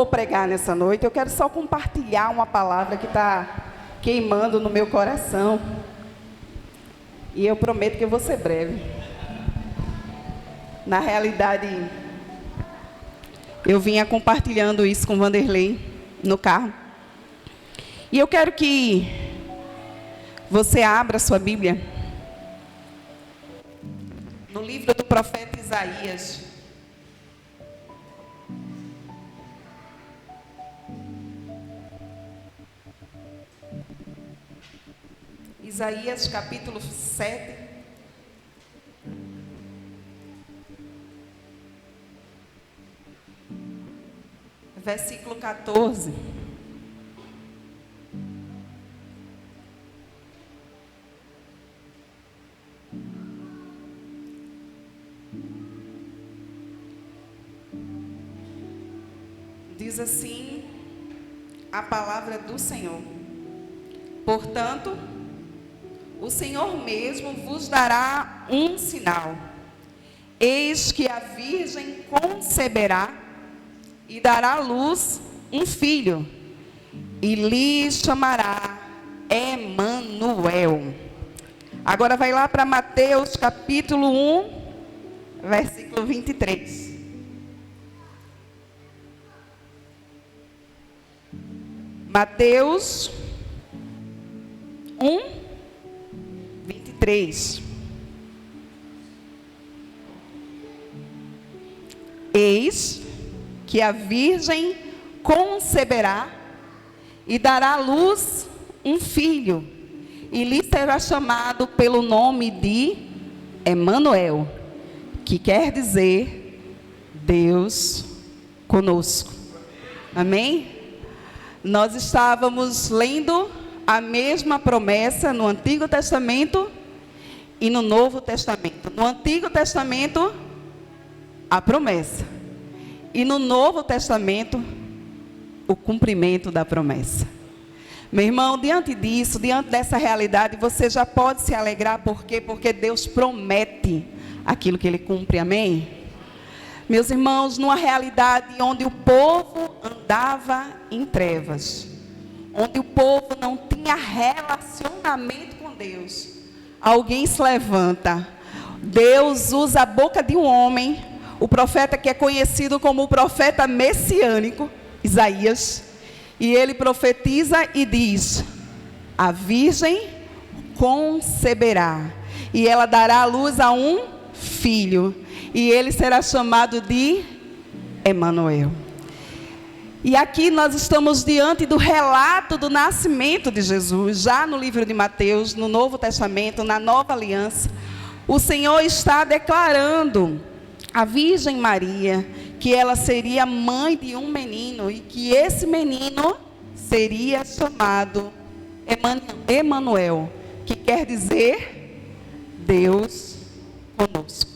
Vou pregar nessa noite, eu quero só compartilhar uma palavra que está queimando no meu coração. E eu prometo que eu vou ser breve. Na realidade, eu vinha compartilhando isso com o Vanderlei no carro. E eu quero que você abra a sua Bíblia no livro do profeta Isaías. Isaías capítulo 7, versículo 14. Diz assim a palavra do Senhor: portanto, o Senhor mesmo vos dará um sinal. Eis que a virgem conceberá e dará à luz um filho, e lhe chamará Emanuel. Agora vai lá para Mateus capítulo 1, versículo 23. Mateus 1, 23. Eis que a virgem conceberá e dará à luz um filho, e lhe será chamado pelo nome de Emanuel, que quer dizer Deus conosco. Amém? Nós estávamos lendo a mesma promessa no Antigo Testamento e no Novo Testamento. No Antigo Testamento, a promessa. E no Novo Testamento, o cumprimento da promessa. Meu irmão, diante disso, diante dessa realidade, você já pode se alegrar. Por quê? Porque Deus promete aquilo que Ele cumpre. Amém? Meus irmãos, numa realidade onde o povo andava em trevas, onde o povo não tinha relacionamento com Deus, alguém se levanta. Deus usa a boca de um homem, o profeta que é conhecido como o profeta messiânico, Isaías, e ele profetiza e diz: a virgem conceberá, e ela dará à luz a um filho, e ele será chamado de Emanuel. E aqui nós estamos diante do relato do nascimento de Jesus, já no livro de Mateus, no Novo Testamento, na Nova Aliança. O Senhor está declarando à Virgem Maria que ela seria mãe de um menino e que esse menino seria chamado Emanuel, que quer dizer Deus conosco.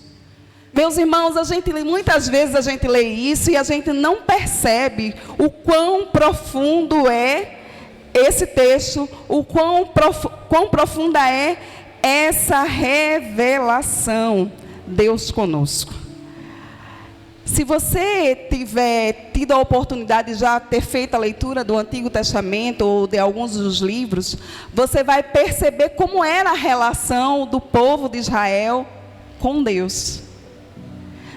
Meus irmãos, muitas vezes a gente lê isso e a gente não percebe o quão profundo é esse texto, o quão profunda é essa revelação, Deus conosco. Se você tiver tido a oportunidade de já ter feito a leitura do Antigo Testamento ou de alguns dos livros, você vai perceber como era a relação do povo de Israel com Deus.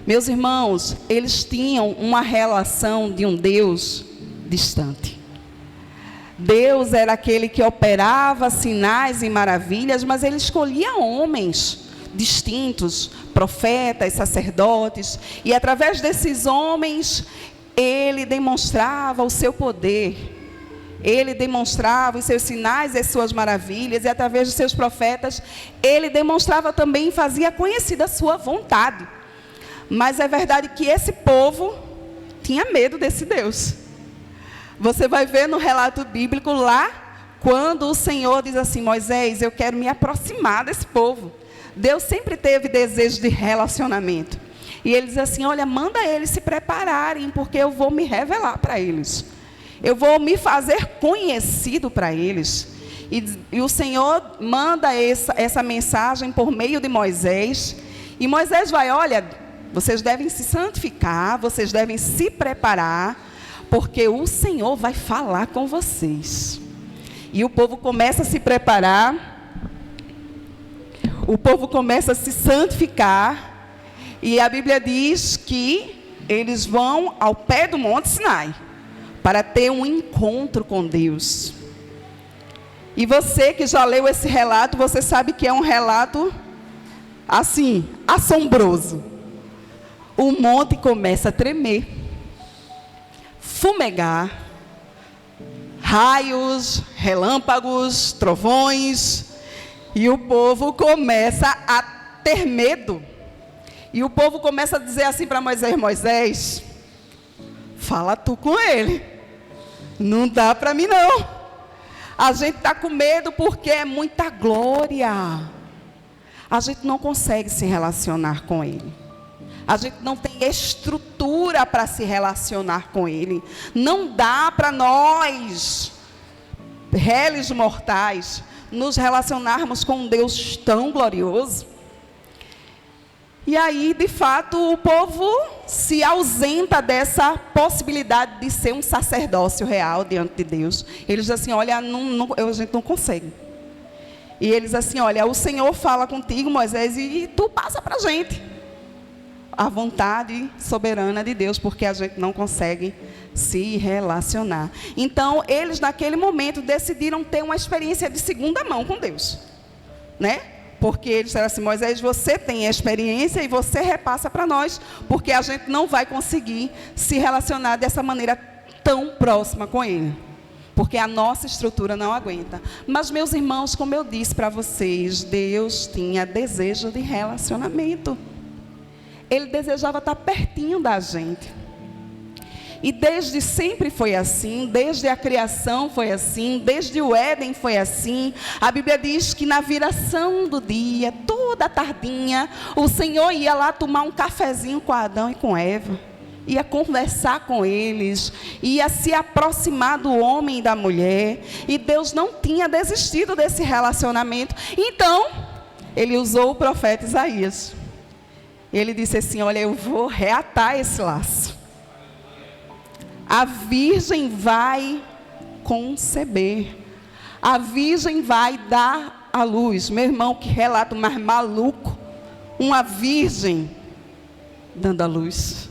Meus irmãos, eles tinham uma relação de um Deus distante. Deus era aquele que operava sinais e maravilhas, mas ele escolhia homens distintos, profetas, sacerdotes, e através desses homens, ele demonstrava o seu poder, ele demonstrava os seus sinais e as suas maravilhas, e através dos seus profetas, ele demonstrava também e fazia conhecida a sua vontade. Mas é verdade que esse povo tinha medo desse Deus. Você vai ver no relato bíblico lá, quando o Senhor diz assim: Moisés, eu quero me aproximar desse povo. Deus sempre teve desejo de relacionamento. E ele diz assim: olha, manda eles se prepararem, porque eu vou me revelar para eles. Eu vou me fazer conhecido para eles. E o Senhor manda essa mensagem por meio de Moisés. E Moisés vai: olha, vocês devem se santificar, vocês devem se preparar, porque o Senhor vai falar com vocês. E o povo começa a se preparar, o povo começa a se santificar, e a Bíblia diz que eles vão ao pé do Monte Sinai, para ter um encontro com Deus. E você que já leu esse relato, você sabe que é um relato, assim, assombroso. O monte começa a tremer, fumegar, raios, relâmpagos, trovões, e o povo começa a ter medo. E o povo começa a dizer assim para Moisés: Moisés, fala tu com ele. Não dá para mim não. A gente está com medo porque é muita glória. A gente não consegue se relacionar com ele. A gente não tem estrutura para se relacionar com ele. Não dá para nós, réis mortais, nos relacionarmos com um Deus tão glorioso. E aí, de fato, o povo se ausenta dessa possibilidade de ser um sacerdócio real diante de Deus. Eles dizem assim: olha, a gente não consegue. E eles assim: olha, o Senhor fala contigo, Moisés, e tu passa para a gente a vontade soberana de Deus, porque a gente não consegue se relacionar. Então, eles naquele momento decidiram ter uma experiência de segunda mão com Deus, né? Porque eles disseram assim: Moisés, você tem experiência e você repassa para nós, porque a gente não vai conseguir se relacionar dessa maneira tão próxima com ele, porque a nossa estrutura não aguenta. Mas, meus irmãos, como eu disse para vocês, Deus tinha desejo de relacionamento. Ele desejava estar pertinho da gente. E desde sempre foi assim, desde a criação foi assim, desde o Éden foi assim. A Bíblia diz que na viração do dia, toda tardinha, o Senhor ia lá tomar um cafezinho com Adão e com Eva. Ia conversar com eles, ia se aproximar do homem e da mulher. E Deus não tinha desistido desse relacionamento. Então, ele usou o profeta Isaías. Ele disse assim: olha, eu vou reatar esse laço. A virgem vai conceber. A virgem vai dar à luz. Meu irmão, que relato mais maluco. Uma virgem dando à luz.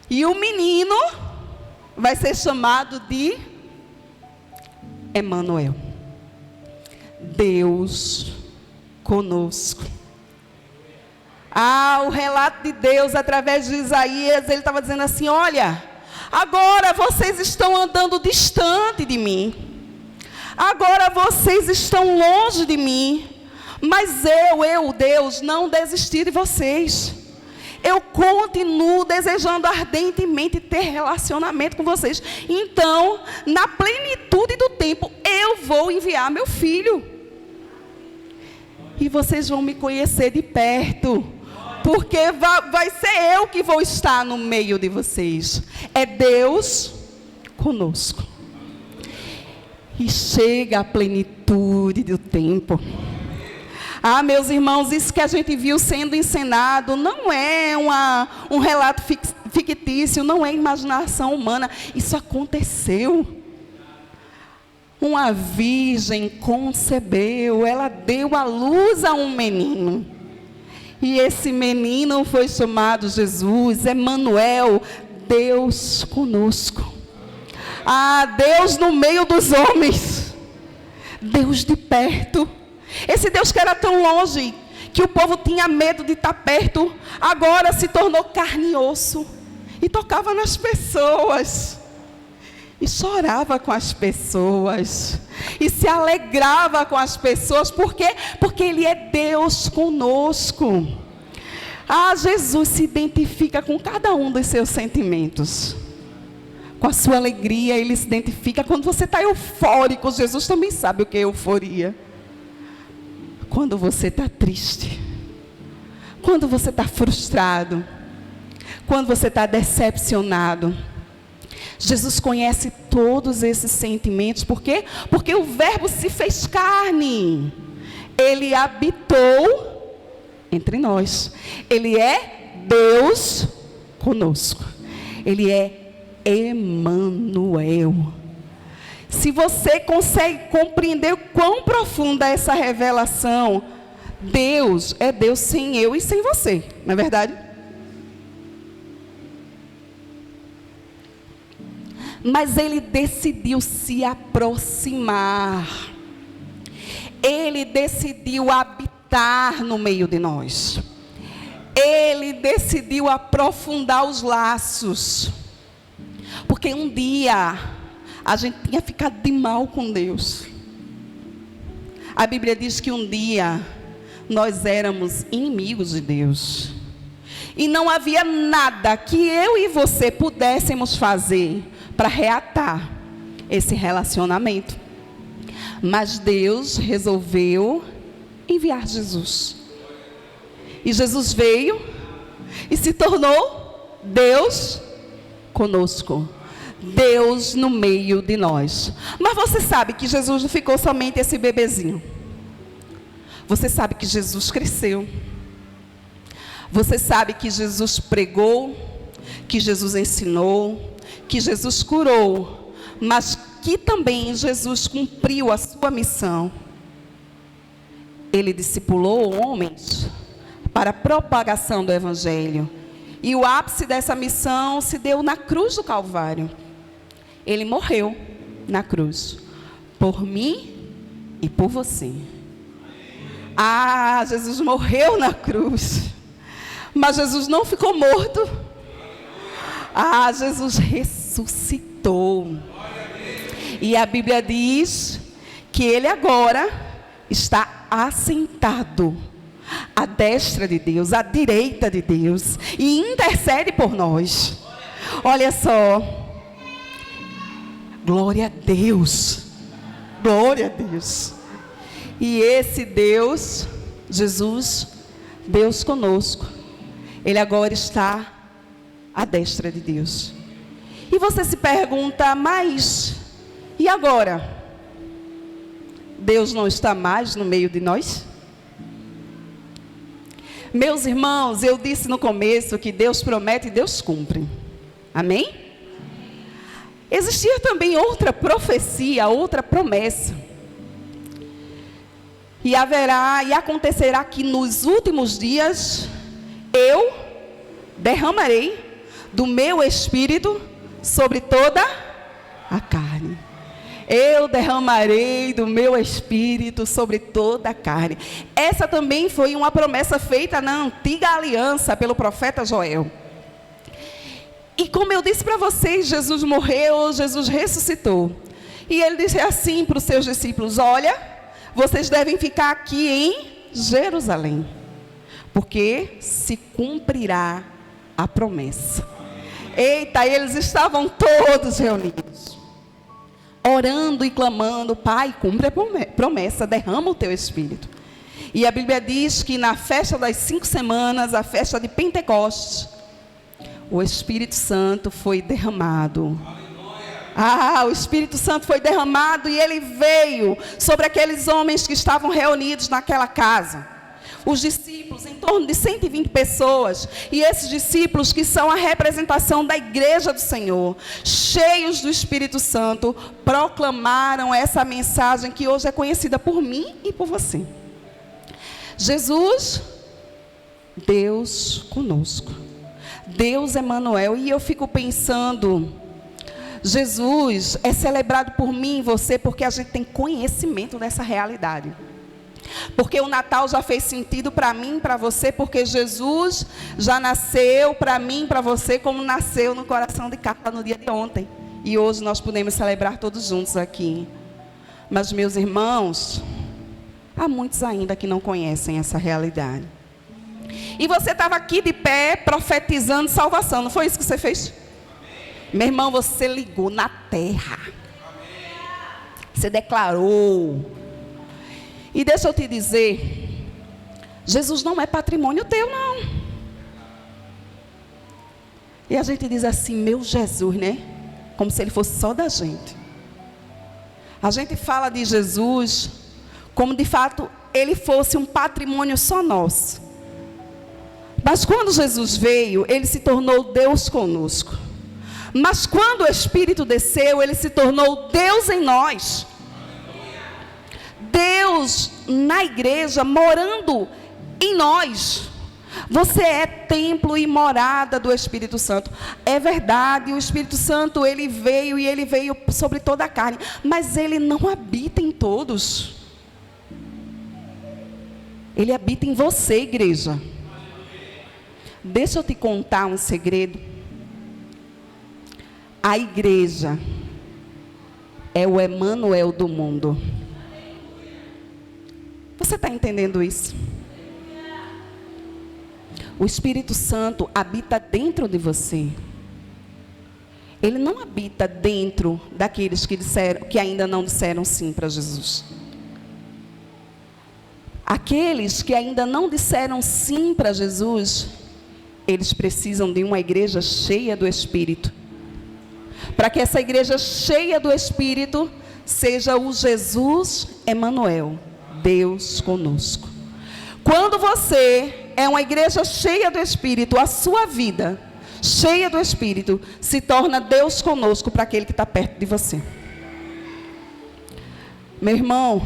E o menino vai ser chamado de Emanuel. Deus conosco. O relato de Deus através de Isaías, ele estava dizendo assim: olha, agora vocês estão andando distante de mim, agora vocês estão longe de mim, mas eu, Deus, não desisti de vocês. Eu continuo desejando ardentemente ter relacionamento com vocês. Então, na plenitude do tempo, eu vou enviar meu filho. E vocês vão me conhecer de perto. Porque vai ser eu que vou estar no meio de vocês. É Deus conosco. E chega a plenitude do tempo. Meus irmãos, isso que a gente viu sendo encenado não é um relato fictício, não é imaginação humana. Isso aconteceu. Uma virgem concebeu, ela deu à luz a um menino. E esse menino foi chamado Jesus, Emanuel, Deus conosco. Deus no meio dos homens. Deus de perto. Esse Deus que era tão longe, que o povo tinha medo de estar perto, agora se tornou carne e osso. E tocava nas pessoas. E chorava com as pessoas. E se alegrava com as pessoas. Por quê? Porque Ele é Deus conosco. Jesus se identifica com cada um dos seus sentimentos. Com a sua alegria, Ele se identifica. Quando você está eufórico, Jesus também sabe o que é euforia. Quando você está triste. Quando você está frustrado. Quando você está decepcionado. Jesus conhece todos esses sentimentos. Por quê? Porque o Verbo se fez carne. Ele habitou entre nós. Ele é Deus conosco. Ele é Emanuel. Se você consegue compreender quão profunda é essa revelação, Deus é Deus sem eu e sem você, não é verdade? Mas Ele decidiu se aproximar. Ele decidiu habitar no meio de nós. Ele decidiu aprofundar os laços. Porque um dia a gente tinha ficado de mal com Deus. A Bíblia diz que um dia nós éramos inimigos de Deus. E não havia nada que eu e você pudéssemos fazer para reatar esse relacionamento. Mas Deus resolveu enviar Jesus. E Jesus veio e se tornou Deus conosco. Deus no meio de nós. Mas você sabe que Jesus não ficou somente esse bebezinho. Você sabe que Jesus cresceu. Você sabe que Jesus pregou, que Jesus ensinou, que Jesus curou, mas que também Jesus cumpriu a sua missão. Ele discipulou homens para a propagação do Evangelho. E o ápice dessa missão se deu na cruz do Calvário. Ele morreu na cruz, por mim e por você. Ah, Jesus morreu na cruz, mas Jesus não ficou morto. Ah, Jesus ressuscitou. E a Bíblia diz que Ele agora está assentado à destra de Deus, à direita de Deus, e intercede por nós. Olha só, glória a Deus, glória a Deus. E esse Deus, Jesus, Deus conosco, Ele agora está à destra de Deus. E você se pergunta, mas e agora? Deus não está mais no meio de nós? Meus irmãos, eu disse no começo que Deus promete e Deus cumpre. Amém? Existia também outra profecia, outra promessa. E haverá e acontecerá que nos últimos dias eu derramarei do meu espírito sobre toda a carne. Eu derramarei do meu espírito sobre toda a carne. Essa também foi uma promessa feita na antiga aliança pelo profeta Joel. E como eu disse para vocês, Jesus morreu, Jesus ressuscitou. E ele disse assim para os seus discípulos: olha, vocês devem ficar aqui em Jerusalém, porque se cumprirá a promessa. Eita, eles estavam todos reunidos, orando e clamando: Pai, cumpre a promessa, derrama o teu Espírito. E a Bíblia diz que na festa das 5 semanas, a festa de Pentecostes, o Espírito Santo foi derramado. Ah, o Espírito Santo foi derramado e ele veio sobre aqueles homens que estavam reunidos naquela casa. Os discípulos, em torno de 120 pessoas, e esses discípulos que são a representação da igreja do Senhor, cheios do Espírito Santo, proclamaram essa mensagem que hoje é conhecida por mim e por você. Jesus, Deus conosco, Deus Emanuel. E eu fico pensando, Jesus é celebrado por mim e você porque a gente tem conhecimento dessa realidade. Porque o Natal já fez sentido para mim e para você, porque Jesus já nasceu para mim e para você, como nasceu no coração de Carla no dia de ontem. E hoje nós podemos celebrar todos juntos aqui. Mas, meus irmãos, há muitos ainda que não conhecem essa realidade. E você estava aqui de pé profetizando salvação, não foi isso que você fez? Meu irmão, você ligou na terra. Você declarou. E deixa eu te dizer, Jesus não é patrimônio teu, não. E a gente diz assim, meu Jesus, né? Como se ele fosse só da gente. A gente fala de Jesus como de fato ele fosse um patrimônio só nosso. Mas quando Jesus veio, ele se tornou Deus conosco. Mas quando o Espírito desceu, ele se tornou Deus em nós. Deus na igreja, morando em nós. Você é templo e morada do Espírito Santo. É verdade, o Espírito Santo, ele veio e ele veio sobre toda a carne. Mas ele não habita em todos. Ele habita em você, igreja. Deixa eu te contar um segredo. A igreja é o Emanuel do mundo. Você está entendendo isso? O Espírito Santo habita dentro de você. Ele não habita dentro daqueles que ainda não disseram sim para Jesus. Aqueles que ainda não disseram sim para Jesus, eles precisam de uma igreja cheia do Espírito. Para que essa igreja cheia do Espírito seja o Jesus Emanuel, Deus conosco. Quando você é uma igreja cheia do Espírito, a sua vida cheia do Espírito se torna Deus conosco para aquele que está perto de você. Meu irmão,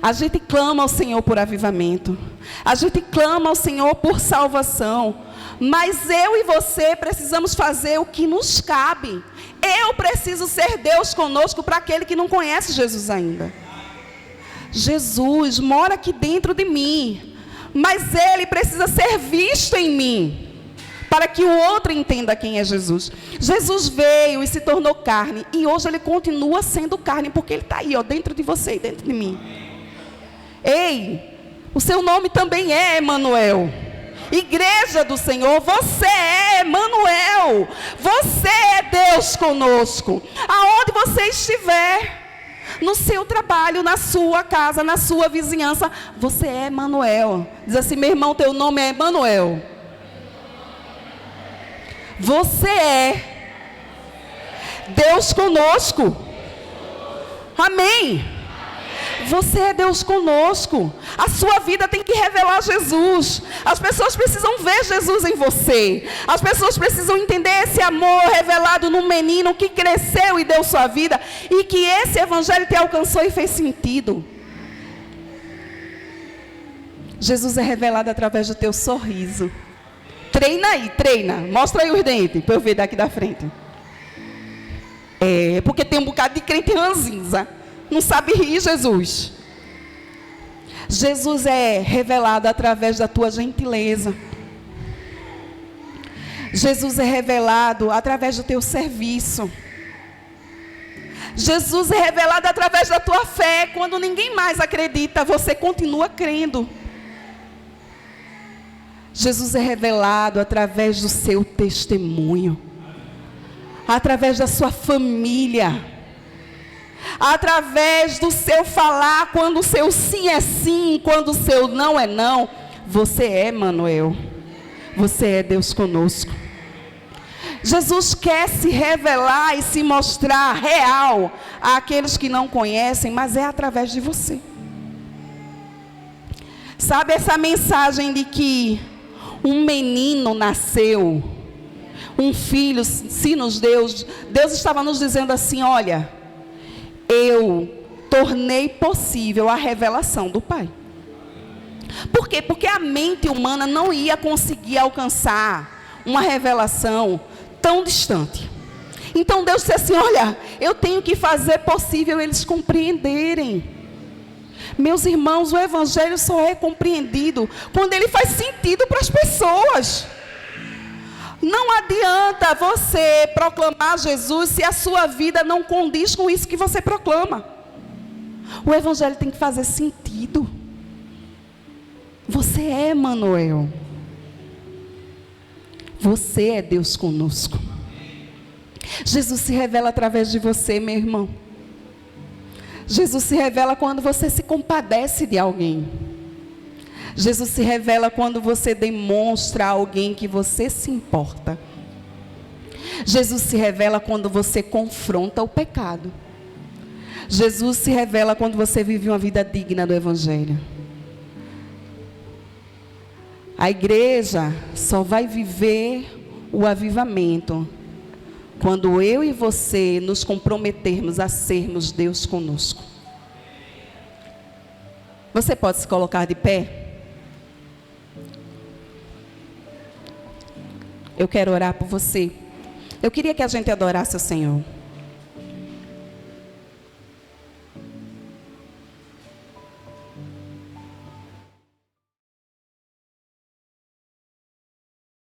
a gente clama ao Senhor por avivamento, a gente clama ao Senhor por salvação, mas eu e você precisamos fazer o que nos cabe. Eu preciso ser Deus conosco para aquele que não conhece Jesus ainda. Jesus mora aqui dentro de mim, mas Ele precisa ser visto em mim, para que o outro entenda quem é Jesus. Jesus veio e se tornou carne, e hoje Ele continua sendo carne, porque Ele está aí, ó, dentro de você e dentro de mim. Ei, o seu nome também é Emanuel. Igreja do Senhor, você é Emanuel. Você é Deus conosco. Aonde você estiver, no seu trabalho, na sua casa, na sua vizinhança, você é Emanuel. Diz assim: meu irmão, teu nome é Emanuel. Você é Deus conosco. Amém. Você é Deus conosco. A sua vida tem que revelar Jesus. As pessoas precisam ver Jesus em você. As pessoas precisam entender esse amor revelado num menino que cresceu e deu sua vida, e que esse evangelho te alcançou e fez sentido. Jesus é revelado através do teu sorriso. Treina aí, treina. Mostra aí os dentes para eu ver daqui da frente. É, porque tem um bocado de crente ranzinza. Não sabe rir, Jesus. Jesus é revelado através da tua gentileza. Jesus é revelado através do teu serviço. Jesus é revelado através da tua fé. Quando ninguém mais acredita, você continua crendo. Jesus é revelado através do seu testemunho, através da sua família, através do seu falar, quando o seu sim é sim, quando o seu não é não. Você é Emanuel. Você é Deus conosco. Jesus quer se revelar e se mostrar real àqueles que não conhecem, mas é através de você. Sabe essa mensagem de que um menino nasceu, um filho se nos deu? Deus estava nos dizendo assim: olha, eu tornei possível a revelação do Pai. Por quê? Porque a mente humana não ia conseguir alcançar uma revelação tão distante. Então Deus disse assim: olha, eu tenho que fazer possível eles compreenderem. Meus irmãos, o Evangelho só é compreendido quando ele faz sentido para as pessoas. Não adianta você proclamar Jesus se a sua vida não condiz com isso que você proclama. O Evangelho tem que fazer sentido. Você é Emanuel. Você é Deus conosco. Jesus se revela através de você, meu irmão. Jesus se revela quando você se compadece de alguém. Jesus se revela quando você demonstra a alguém que você se importa. Jesus se revela quando você confronta o pecado. Jesus se revela quando você vive uma vida digna do Evangelho. A igreja só vai viver o avivamento quando eu e você nos comprometermos a sermos Deus conosco. Você pode se colocar de pé? Eu quero orar por você. Eu queria que a gente adorasse o Senhor.